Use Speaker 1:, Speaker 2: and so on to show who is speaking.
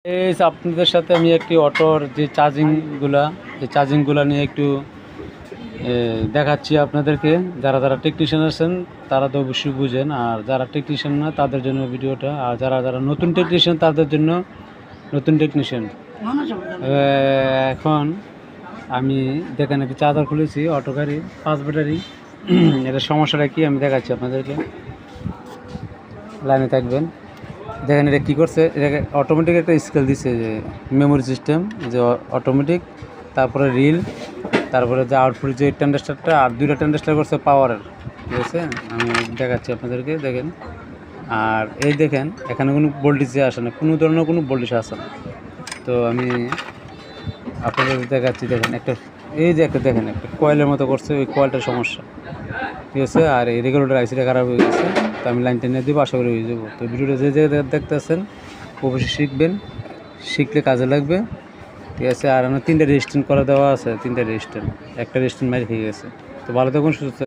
Speaker 1: এই যে আপনাদের সাথে আমি একটি অটোর যে চার্জিংগুলা এই চার্জিংগুলা নিয়ে একটু দেখাচ্ছি আপনাদেরকে। যারা যারা টেকনিশিয়ান আছেন তারা তো অবশ্যই বুঝেন, আর যারা টেকনিশিয়ান না তাদের জন্য ভিডিওটা, আর যারা যারা নতুন টেকনিশিয়ান তাদের জন্য নতুন টেকনিশিয়ান। এখন আমি দেখেন একটি চার্জার খুলেছি অটো গাড়ি 5 ব্যাটারি। এটা সমস্যাটা কি আমি দেখাচ্ছি আপনাদেরকে, লাইনে থাকবেন। দেখেন এটা কী করছে, এটাকে অটোমেটিক একটা স্কেল দিচ্ছে, যে মেমোরি সিস্টেম, যে অটোমেটিক, তারপরে রিল, তারপরে যে আউটপুট যে ট্রানজিস্টারটা, আর 2টা ট্রানজিস্টার করছে পাওয়ারের। ঠিক আছে, আমি দেখাচ্ছি আপনাদেরকে। দেখেন, আর এই দেখেন এখানে কোনো ভোল্টেজে আসে না, কোনো ধরনের কোনো ভোল্টেজ আসে না। তো আমি আপনাদের দেখাচ্ছি। দেখেন একটা, এই যে একটা দেখেন একটা কয়েলের মতো করছে, ওই কয়েলটার সমস্যা। ঠিক আছে, আর এই রেগুলেটর আইসিটা খারাপ হয়ে গেছে। তো আমি লাইন টেনে দিব, আশা করি হয়ে যাবো। তো ভিডিওটা যে যে দেখতেছেন অবশ্যই শিখবেন, শিখলে কাজে লাগবে। ঠিক আছে, আর আমার 3টা রেজিস্ট্যান্ট করে দেওয়া আছে, 3টা রেজিস্ট্যান্ট, একটা রেজিস্ট্যান্ট মারি হয়ে গেছে। তো ভালো থাকুন, সুস্থ।